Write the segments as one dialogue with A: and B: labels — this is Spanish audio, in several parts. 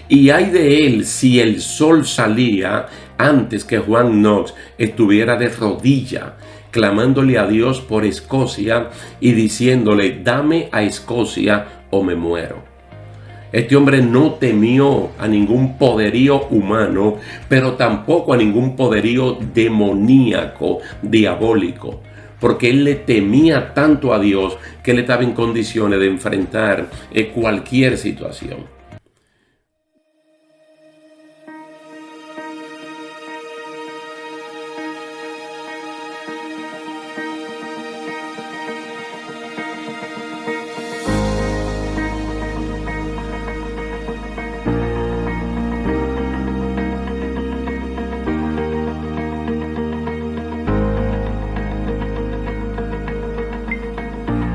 A: Y ay de él si el sol salía antes que Juan Knox estuviera de rodilla, clamándole a Dios por Escocia y diciéndole: dame a Escocia o me muero. Este hombre no temió a ningún poderío humano, pero tampoco a ningún poderío demoníaco, diabólico, porque él le temía tanto a Dios que él estaba en condiciones de enfrentar cualquier situación.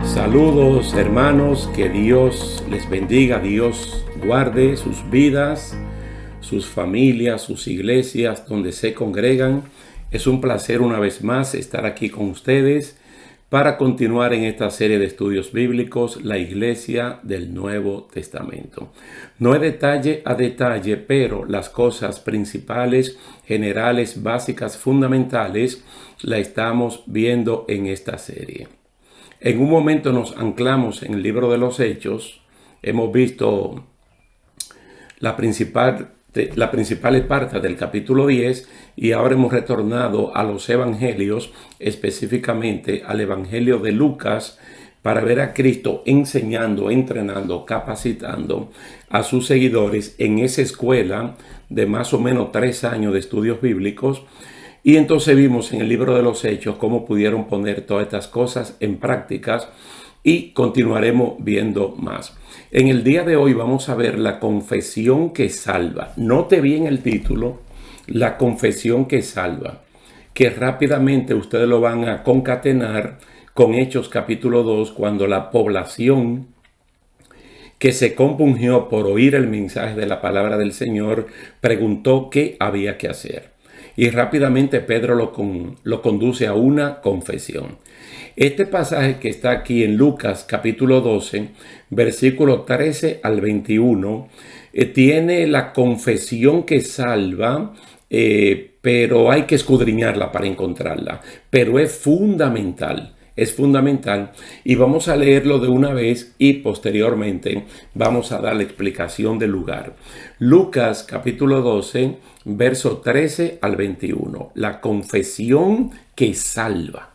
A: Saludos hermanos, que Dios les bendiga, Dios guarde sus vidas, sus familias, sus iglesias donde se congregan. Es un placer una vez más estar aquí con ustedes para continuar en esta serie de estudios bíblicos, la Iglesia del Nuevo Testamento. No es detalle a detalle, pero las cosas principales, generales, básicas, fundamentales, la estamos viendo en esta serie. En un momento nos anclamos en el libro de los Hechos. Hemos visto la principal parte del capítulo 10 y ahora hemos retornado a los evangelios, específicamente al evangelio de Lucas, para ver a Cristo enseñando, entrenando, capacitando a sus seguidores en esa escuela de más o menos 3 años de estudios bíblicos. Y entonces vimos en el libro de los Hechos cómo pudieron poner todas estas cosas en prácticas y continuaremos viendo más. En el día de hoy vamos a ver la confesión que salva. Note bien el título, la confesión que salva, que rápidamente ustedes lo van a concatenar con Hechos capítulo 2, cuando la población que se compungió por oír el mensaje de la palabra del Señor preguntó qué había que hacer. Y rápidamente Pedro lo conduce a una confesión. Este pasaje que está aquí en Lucas capítulo 12, versículo 13 al 21, tiene la confesión que salva, pero hay que escudriñarla para encontrarla. Pero es fundamental. Es fundamental, y vamos a leerlo de una vez y posteriormente vamos a dar la explicación del lugar. Lucas capítulo 12, verso 13 al 21. La confesión que salva.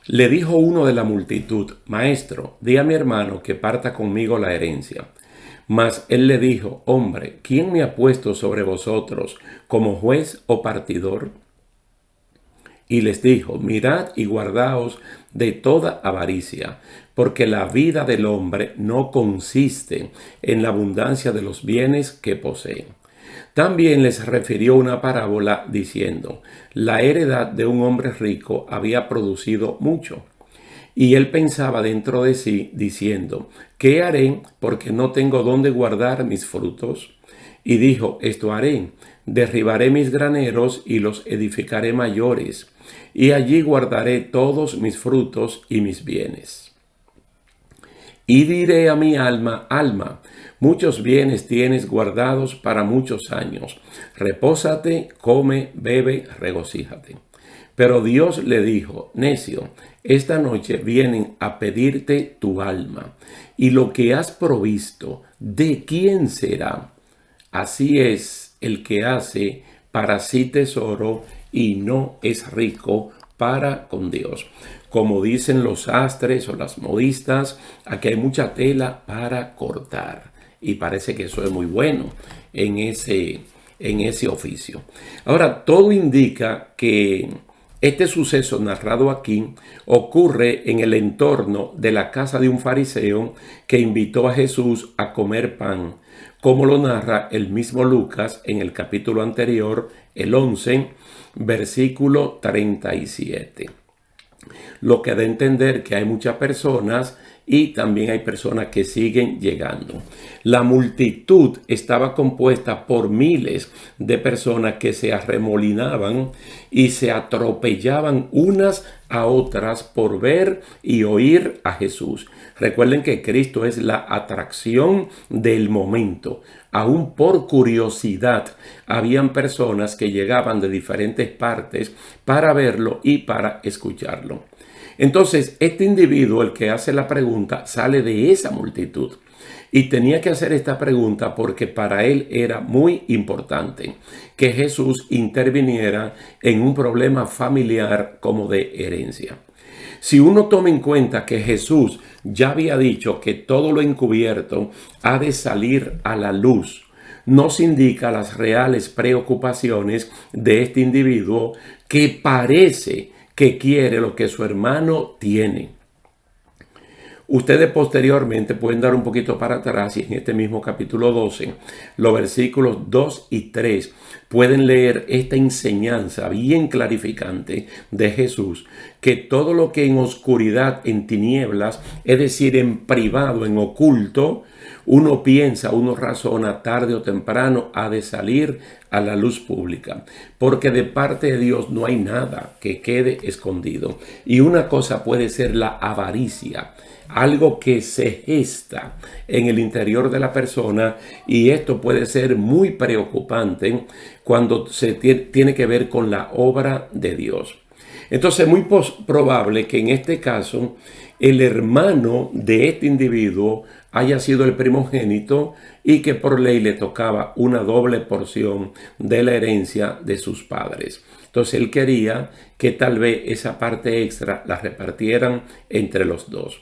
A: Le dijo uno de la multitud: Maestro, di a mi hermano que parta conmigo la herencia. Mas él le dijo: Hombre, ¿quién me ha puesto sobre vosotros como juez o partidor? Y les dijo: Mirad y guardaos de toda avaricia, porque la vida del hombre no consiste en la abundancia de los bienes que posee. También les refirió una parábola diciendo: La heredad de un hombre rico había producido mucho. Y él pensaba dentro de sí, diciendo: ¿Qué haré? Porque no tengo dónde guardar mis frutos. Y dijo: Esto haré: derribaré mis graneros y los edificaré mayores, y allí guardaré todos mis frutos y mis bienes. Y diré a mi alma: Alma, muchos bienes tienes guardados para muchos años. Repósate, come, bebe, regocíjate. Pero Dios le dijo: Necio, esta noche vienen a pedirte tu alma, y lo que has provisto, ¿de quién será? Así es el que hace para sí tesoro y no es rico para con Dios. Como dicen los sastres o las modistas, aquí hay mucha tela para cortar. Y parece que eso es muy bueno en ese oficio. Ahora, todo indica que este suceso narrado aquí ocurre en el entorno de la casa de un fariseo que invitó a Jesús a comer pan, como lo narra el mismo Lucas en el capítulo anterior, el 11, versículo 37. Lo que da a entender que hay muchas personas y también hay personas que siguen llegando. La multitud estaba compuesta por miles de personas que se arremolinaban y se atropellaban unas a otras por ver y oír a Jesús. Recuerden que Cristo es la atracción del momento. Aún por curiosidad, habían personas que llegaban de diferentes partes para verlo y para escucharlo. Entonces, este individuo, el que hace la pregunta, sale de esa multitud. Y tenía que hacer esta pregunta porque para él era muy importante que Jesús interviniera en un problema familiar como de herencia. Si uno toma en cuenta que Jesús ya había dicho que todo lo encubierto ha de salir a la luz, nos indica las reales preocupaciones de este individuo que parece que quiere lo que su hermano tiene. Ustedes posteriormente pueden dar un poquito para atrás y en este mismo capítulo 12, los versículos 2 y 3, pueden leer esta enseñanza bien clarificante de Jesús, que todo lo que en oscuridad, en tinieblas, es decir, en privado, en oculto, uno piensa, uno razona, tarde o temprano ha de salir a la luz pública, porque de parte de Dios no hay nada que quede escondido. Y una cosa puede ser la avaricia, algo que se gesta en el interior de la persona, y esto puede ser muy preocupante cuando se tiene que ver con la obra de Dios. Entonces es muy probable que en este caso el hermano de este individuo haya sido el primogénito y que por ley le tocaba una doble porción de la herencia de sus padres. Entonces él quería que tal vez esa parte extra la repartieran entre los dos.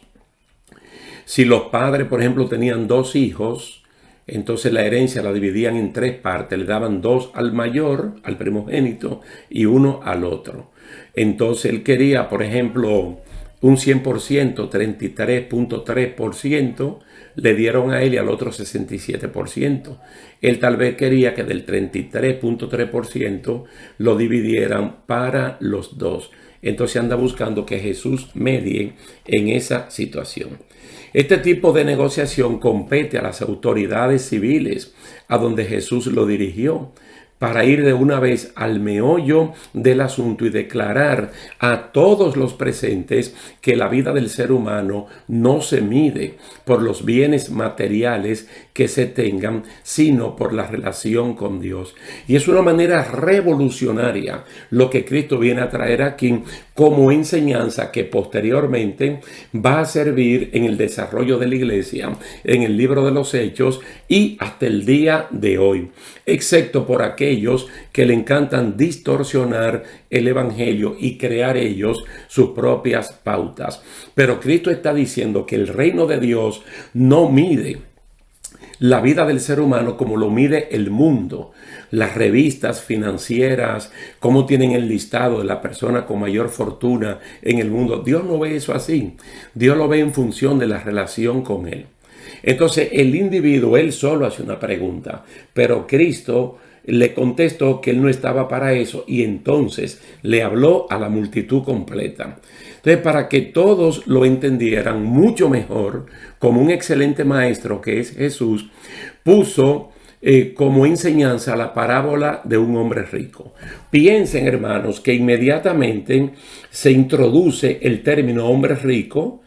A: Si los padres, por ejemplo, tenían 2 hijos, entonces la herencia la dividían en 3 partes. Le daban 2 al mayor, al primogénito, y 1 al otro. Entonces él quería, por ejemplo, un 100%, 33.3%, le dieron a él y al otro 67%. Él tal vez quería que del 33.3% lo dividieran para los dos. Entonces anda buscando que Jesús medie en esa situación. Este tipo de negociación compete a las autoridades civiles, a donde Jesús lo dirigió, para ir de una vez al meollo del asunto y declarar a todos los presentes que la vida del ser humano no se mide por los bienes materiales que se tengan, sino por la relación con Dios. Y es una manera revolucionaria lo que Cristo viene a traer aquí como enseñanza que posteriormente va a servir en el desarrollo de la iglesia, en el libro de los Hechos y hasta el día de hoy, excepto por aquellos que le encantan distorsionar el evangelio y crear ellos sus propias pautas. Pero Cristo está diciendo que el reino de Dios no mide la vida del ser humano como lo mide el mundo. Las revistas financieras, cómo tienen el listado de la persona con mayor fortuna en el mundo. Dios no ve eso así. Dios lo ve en función de la relación con Él. Entonces el individuo, él solo hace una pregunta, pero Cristo le contestó que él no estaba para eso y entonces le habló a la multitud completa. Entonces, para que todos lo entendieran mucho mejor, como un excelente maestro que es Jesús, puso como enseñanza la parábola de un hombre rico. Piensen, hermanos, que inmediatamente se introduce el término hombre rico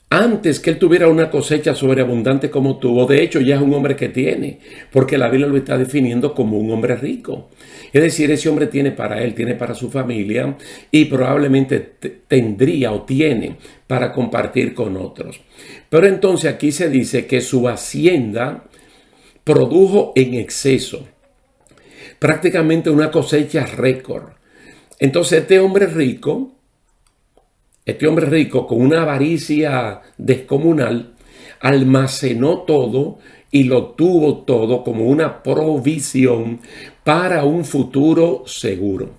A: antes que él tuviera una cosecha sobreabundante como tuvo. De hecho, ya es un hombre que tiene, porque la Biblia lo está definiendo como un hombre rico. Es decir, ese hombre tiene para él, tiene para su familia y probablemente tendría o tiene para compartir con otros. Pero entonces aquí se dice que su hacienda produjo en exceso, prácticamente una cosecha récord. Entonces este hombre rico con una avaricia descomunal, almacenó todo y lo tuvo todo como una provisión para un futuro seguro.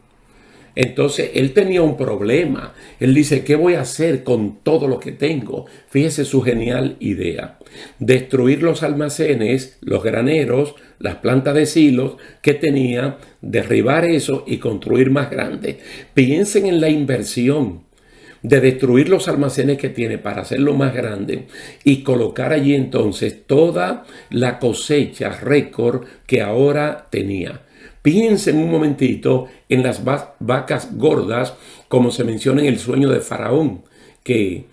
A: Entonces él tenía un problema. Él dice, ¿qué voy a hacer con todo lo que tengo? Fíjese su genial idea. Destruir los almacenes, los graneros, las plantas de silos que tenía, derribar eso y construir más grande. Piensen en la inversión. de destruir los almacenes que tiene para hacerlo más grande y colocar allí entonces toda la cosecha récord que ahora tenía. Piensen un momentito en las vacas gordas, como se menciona en el sueño de Faraón, que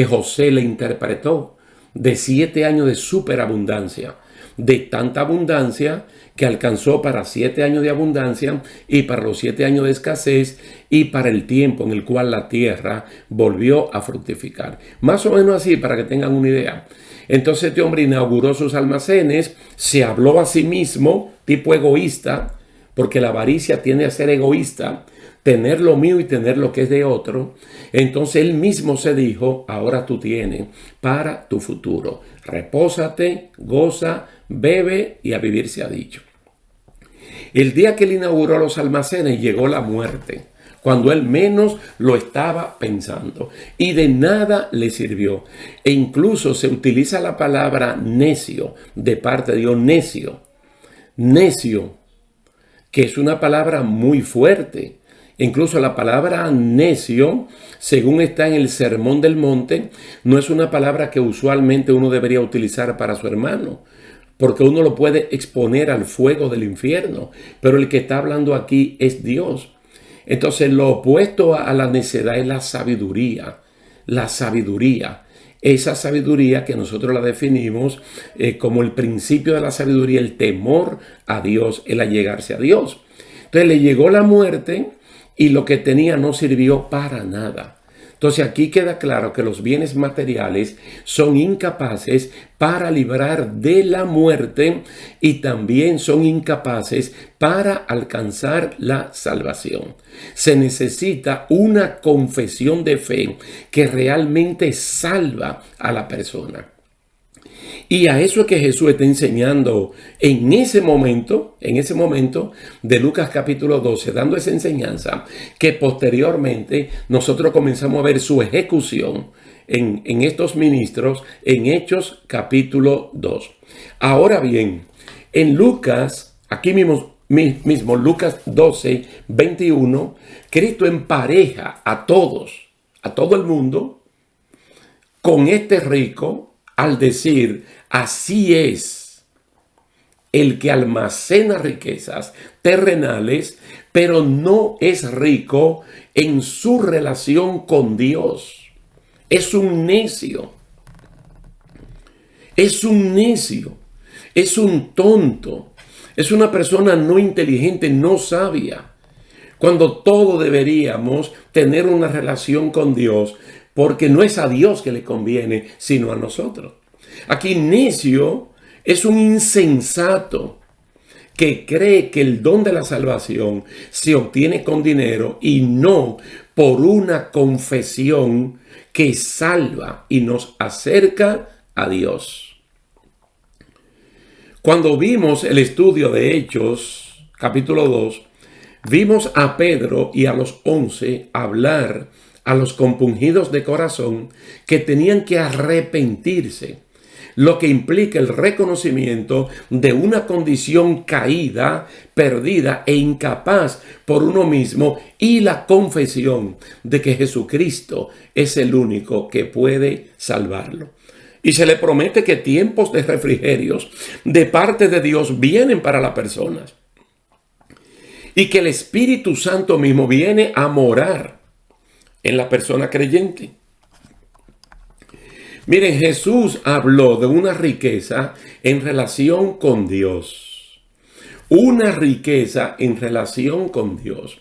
A: José le interpretó, de 7 años de superabundancia, de tanta abundancia que alcanzó para 7 años de abundancia y para los 7 años de escasez y para el tiempo en el cual la tierra volvió a fructificar. Más o menos así, para que tengan una idea. Entonces este hombre inauguró sus almacenes, se habló a sí mismo, tipo egoísta, porque la avaricia tiende a ser egoísta, tener lo mío y tener lo que es de otro. Entonces él mismo se dijo, ahora tú tienes para tu futuro. Repósate, goza, bebe y a vivir se ha dicho. El día que él inauguró los almacenes llegó la muerte, cuando él menos lo estaba pensando, y de nada le sirvió. E incluso se utiliza la palabra necio de parte de Dios, necio, que es una palabra muy fuerte. Incluso la palabra necio, según está en el Sermón del Monte, no es una palabra que usualmente uno debería utilizar para su hermano, porque uno lo puede exponer al fuego del infierno, pero el que está hablando aquí es Dios. Entonces lo opuesto a la necedad es la sabiduría. Esa sabiduría que nosotros la definimos como el principio de la sabiduría, el temor a Dios, el allegarse a Dios. Entonces le llegó la muerte y lo que tenía no sirvió para nada. Entonces aquí queda claro que los bienes materiales son incapaces para librar de la muerte y también son incapaces para alcanzar la salvación. Se necesita una confesión de fe que realmente salva a la persona. Y a eso es que Jesús está enseñando en ese momento de Lucas capítulo 12, dando esa enseñanza que posteriormente nosotros comenzamos a ver su ejecución en estos ministros en Hechos capítulo 2. Ahora bien, en Lucas, aquí mismo Lucas 12, 21, Cristo empareja a todo el mundo con este rico, al decir, así es el que almacena riquezas terrenales, pero no es rico en su relación con Dios. Es un necio. Es un tonto. Es una persona no inteligente, no sabia. Cuando todos deberíamos tener una relación con Dios, porque no es a Dios que le conviene, sino a nosotros. Aquí necio es un insensato que cree que el don de la salvación se obtiene con dinero y no por una confesión que salva y nos acerca a Dios. Cuando vimos el estudio de Hechos, capítulo 2, vimos a Pedro y a los 11 hablar a los compungidos de corazón que tenían que arrepentirse, lo que implica el reconocimiento de una condición caída, perdida e incapaz por uno mismo y la confesión de que Jesucristo es el único que puede salvarlo. Y se le promete que tiempos de refrigerios de parte de Dios vienen para las personas y que el Espíritu Santo mismo viene a morar en la persona creyente. Miren, Jesús habló de una riqueza en relación con Dios. Una riqueza en relación con Dios.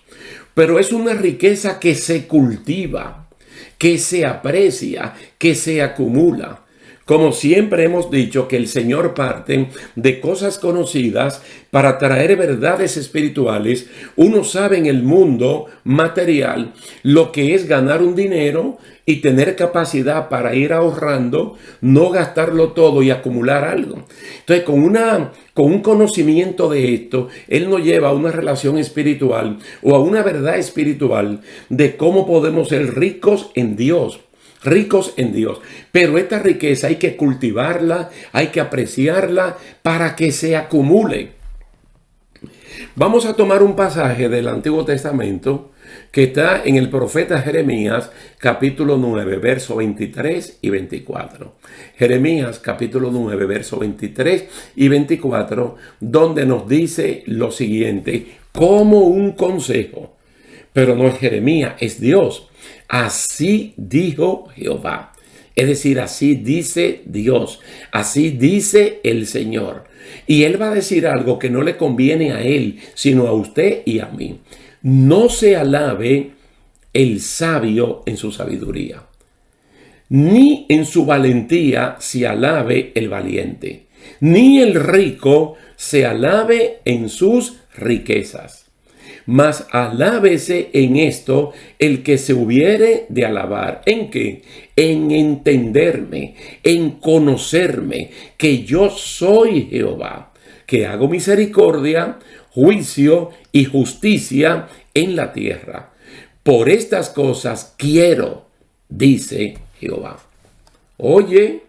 A: Pero es una riqueza que se cultiva, que se aprecia, que se acumula. Como siempre hemos dicho que el Señor parte de cosas conocidas para traer verdades espirituales. Uno sabe en el mundo material lo que es ganar un dinero y tener capacidad para ir ahorrando, no gastarlo todo y acumular algo. Entonces, con un conocimiento de esto, Él nos lleva a una relación espiritual o a una verdad espiritual de cómo podemos ser ricos en Dios. Ricos en Dios. Pero esta riqueza hay que cultivarla, hay que apreciarla para que se acumule. Vamos a tomar un pasaje del Antiguo Testamento que está en el profeta Jeremías, capítulo 9, verso 23 y 24. Jeremías, capítulo 9, verso 23 y 24, donde nos dice lo siguiente, como un consejo. Pero no es Jeremías, es Dios. Así dijo Jehová. Es decir, así dice Dios. Así dice el Señor. Y Él va a decir algo que no le conviene a Él, sino a usted y a mí. No se alabe el sabio en su sabiduría, ni en su valentía se alabe el valiente, ni el rico se alabe en sus riquezas. Mas alábese en esto el que se hubiere de alabar. ¿En qué? En entenderme, en conocerme, que yo soy Jehová, que hago misericordia, juicio y justicia en la tierra. Por estas cosas quiero, dice Jehová. Oye,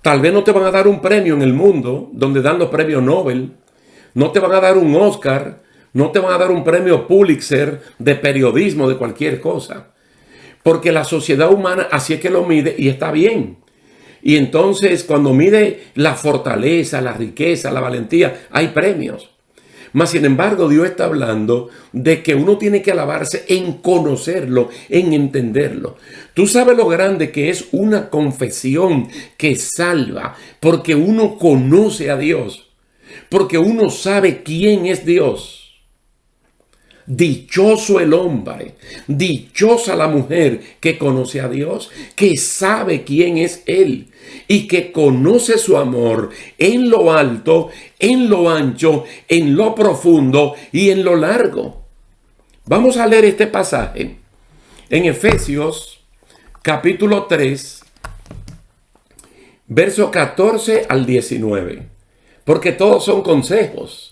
A: tal vez no te van a dar un premio en el mundo, donde dan los premios Nobel. No te van a dar un Oscar. No te van a dar un premio Pulitzer de periodismo, de cualquier cosa. Porque la sociedad humana así es que lo mide y está bien. Y entonces cuando mide la fortaleza, la riqueza, la valentía, hay premios. Mas sin embargo Dios está hablando de que uno tiene que alabarse en conocerlo, en entenderlo. Tú sabes lo grande que es una confesión que salva, porque uno conoce a Dios, porque uno sabe quién es Dios. Dichoso el hombre, dichosa la mujer que conoce a Dios, que sabe quién es Él y que conoce su amor en lo alto, en lo ancho, en lo profundo y en lo largo. Vamos a leer este pasaje en Efesios capítulo 3, verso 14 al 19, porque todos son consejos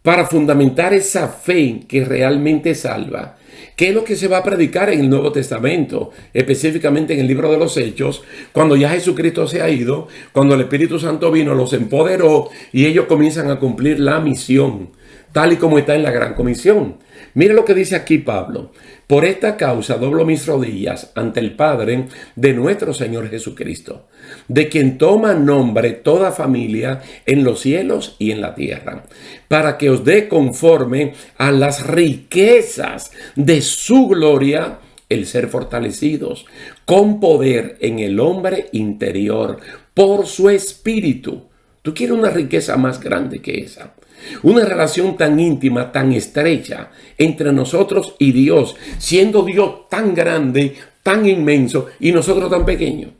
A: para fundamentar esa fe que realmente salva. ¿Qué es lo que se va a predicar en el Nuevo Testamento? Específicamente en el libro de los Hechos, cuando ya Jesucristo se ha ido, cuando el Espíritu Santo vino, los empoderó y ellos comienzan a cumplir la misión, tal y como está en la Gran Comisión. Mire lo que dice aquí Pablo. Por esta causa doblo mis rodillas ante el Padre de nuestro Señor Jesucristo, de quien toma nombre toda familia en los cielos y en la tierra, para que os dé conforme a las riquezas de su gloria el ser fortalecidos con poder en el hombre interior por su espíritu. ¿Tú quieres una riqueza más grande que esa? Una relación tan íntima, tan estrecha entre nosotros y Dios, siendo Dios tan grande, tan inmenso y nosotros tan pequeños.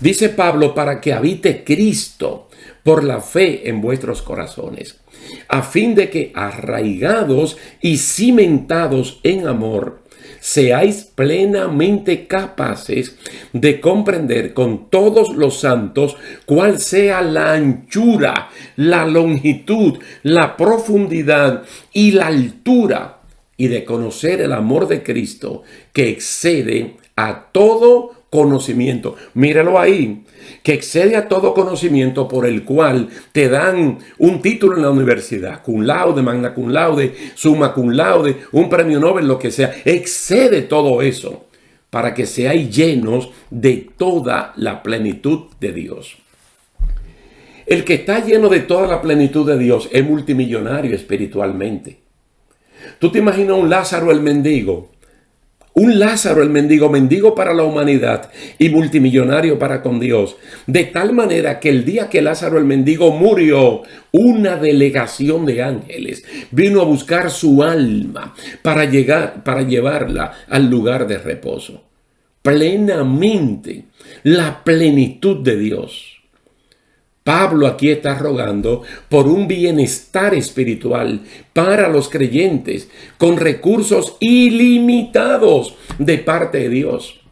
A: Dice Pablo, para que habite Cristo por la fe en vuestros corazones, a fin de que arraigados y cimentados en amor, seáis plenamente capaces de comprender con todos los santos cuál sea la anchura, la longitud, la profundidad y la altura, y de conocer el amor de Cristo que excede a todo conocimiento. Míralo ahí, que excede a todo conocimiento, por el cual te dan un título en la universidad, cum laude, magna cum laude, summa cum laude, un premio Nobel, lo que sea. Excede todo eso para que seáis llenos de toda la plenitud de Dios. El que está lleno de toda la plenitud de Dios es multimillonario espiritualmente. Tú te imaginas un Lázaro el mendigo. Un Lázaro el mendigo, mendigo para la humanidad y multimillonario para con Dios. De tal manera que el día que Lázaro el mendigo murió, una delegación de ángeles vino a buscar su alma para llevarla al lugar de reposo. Plenamente, la plenitud de Dios. Pablo aquí está rogando por un bienestar espiritual para los creyentes con recursos ilimitados de parte de Dios.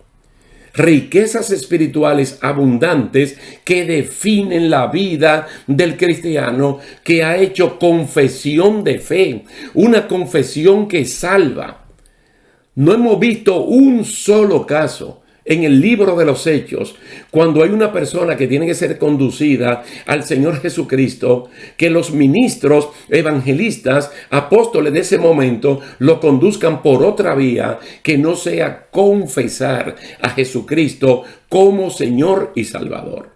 A: Riquezas espirituales abundantes que definen la vida del cristiano que ha hecho confesión de fe, una confesión que salva. No hemos visto un solo caso en el libro de los Hechos, cuando hay una persona que tiene que ser conducida al Señor Jesucristo, que los ministros, evangelistas, apóstoles de ese momento lo conduzcan por otra vía que no sea confesar a Jesucristo como Señor y Salvador.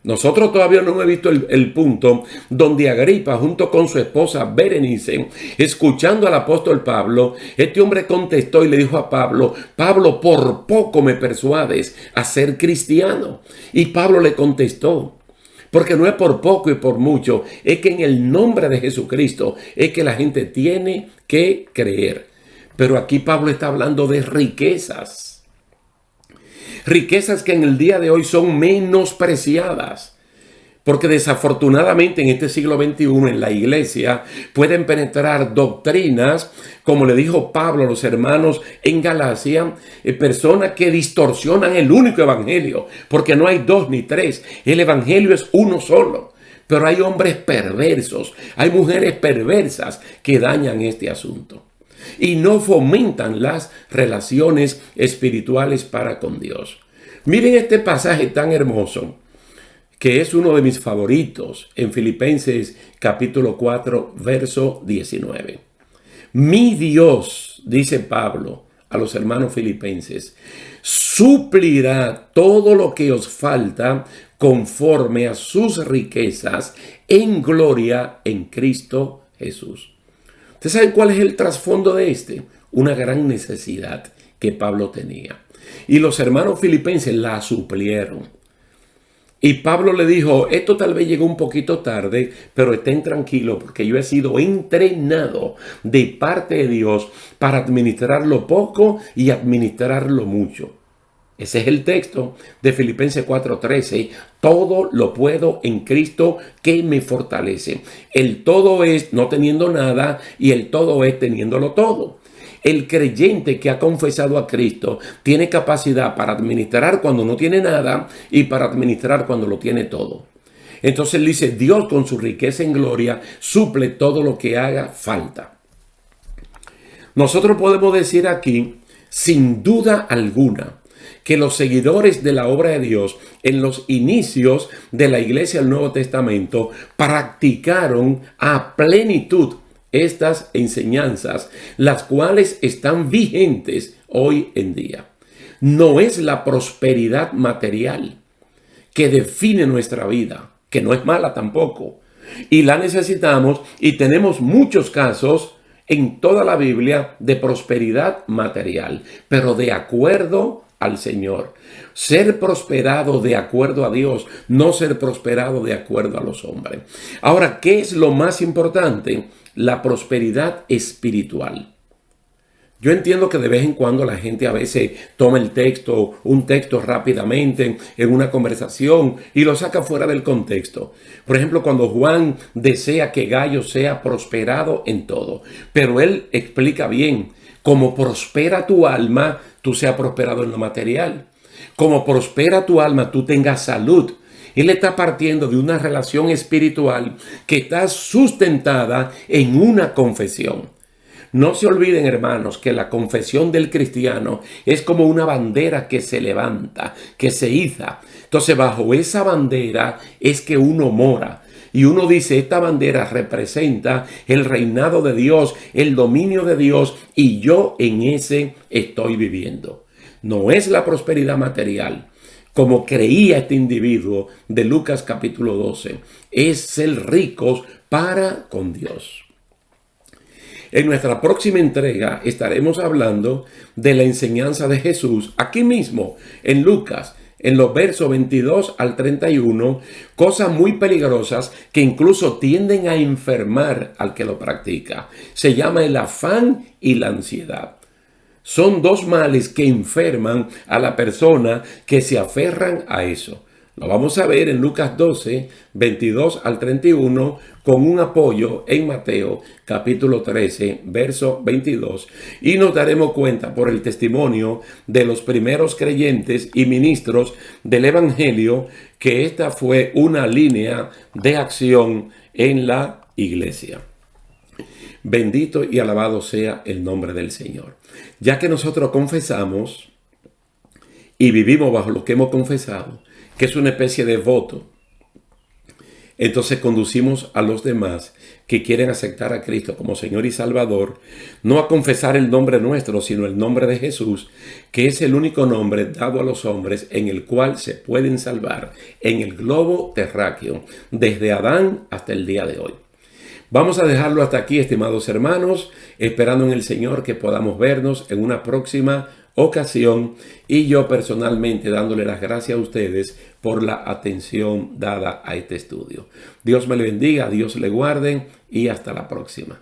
A: Nosotros todavía no hemos visto el punto donde Agripa, junto con su esposa Berenice, escuchando al apóstol Pablo, este hombre contestó y le dijo a Pablo: Pablo, por poco me persuades a ser cristiano. Y Pablo le contestó: porque no es por poco y por mucho, es que en el nombre de Jesucristo es que la gente tiene que creer. Pero aquí Pablo está hablando de riquezas. Riquezas que en el día de hoy son menospreciadas, porque desafortunadamente en este siglo XXI en la iglesia pueden penetrar doctrinas, como le dijo Pablo a los hermanos en Galacia, personas que distorsionan el único evangelio, porque no hay dos ni tres, el evangelio es uno solo. Pero hay hombres perversos, hay mujeres perversas que dañan este asunto y no fomentan las relaciones espirituales para con Dios. Miren este pasaje tan hermoso, que es uno de mis favoritos, en Filipenses capítulo 4, verso 19. Mi Dios, dice Pablo a los hermanos filipenses, suplirá todo lo que os falta conforme a sus riquezas en gloria en Cristo Jesús. ¿Ustedes saben cuál es el trasfondo de este? Una gran necesidad que Pablo tenía. Y los hermanos filipenses la suplieron. Y Pablo le dijo: esto tal vez llegó un poquito tarde, pero estén tranquilos porque yo he sido entrenado de parte de Dios para administrar lo poco y administrar lo mucho. Ese es el texto de Filipenses 4:13. Todo lo puedo en Cristo que me fortalece. El todo es no teniendo nada y el todo es teniéndolo todo. El creyente que ha confesado a Cristo tiene capacidad para administrar cuando no tiene nada y para administrar cuando lo tiene todo. Entonces él dice: Dios con su riqueza en gloria suple todo lo que haga falta. Nosotros podemos decir aquí, sin duda alguna, que los seguidores de la obra de Dios en los inicios de la iglesia del Nuevo Testamento practicaron a plenitud estas enseñanzas, las cuales están vigentes hoy en día. No es la prosperidad material que define nuestra vida, que no es mala tampoco, y la necesitamos, y tenemos muchos casos en toda la Biblia de prosperidad material, pero de acuerdo al Señor. Ser prosperado de acuerdo a Dios, no ser prosperado de acuerdo a los hombres. Ahora, ¿qué es lo más importante? La prosperidad espiritual. Yo entiendo que de vez en cuando la gente a veces toma un texto rápidamente en una conversación y lo saca fuera del contexto. Por ejemplo, cuando Juan desea que Gallo sea prosperado en todo, pero él explica bien: como prospera tu alma, tú seas prosperado en lo material. Como prospera tu alma, tú tengas salud. Él está partiendo de una relación espiritual que está sustentada en una confesión. No se olviden, hermanos, que la confesión del cristiano es como una bandera que se levanta, que se iza. Entonces, bajo esa bandera es que uno mora. Y uno dice: esta bandera representa el reinado de Dios, el dominio de Dios, y yo en ese estoy viviendo. No es la prosperidad material, como creía este individuo de Lucas capítulo 12. Es ser ricos para con Dios. En nuestra próxima entrega estaremos hablando de la enseñanza de Jesús, aquí mismo en Lucas, en los versos 22 al 31, cosas muy peligrosas que incluso tienden a enfermar al que lo practica. Se llama el afán y la ansiedad. Son dos males que enferman a la persona que se aferran a eso. Lo vamos a ver en Lucas 12, 22 al 31, con un apoyo en Mateo capítulo 13, verso 22. Y nos daremos cuenta por el testimonio de los primeros creyentes y ministros del Evangelio que esta fue una línea de acción en la iglesia. Bendito y alabado sea el nombre del Señor. Ya que nosotros confesamos y vivimos bajo lo que hemos confesado, que es una especie de voto, entonces conducimos a los demás que quieren aceptar a Cristo como Señor y Salvador, no a confesar el nombre nuestro, sino el nombre de Jesús, que es el único nombre dado a los hombres en el cual se pueden salvar en el globo terráqueo, desde Adán hasta el día de hoy. Vamos a dejarlo hasta aquí, estimados hermanos, esperando en el Señor que podamos vernos en una próxima ocasión, y yo personalmente dándole las gracias a ustedes por la atención dada a este estudio. Dios me le bendiga, Dios le guarde y hasta la próxima.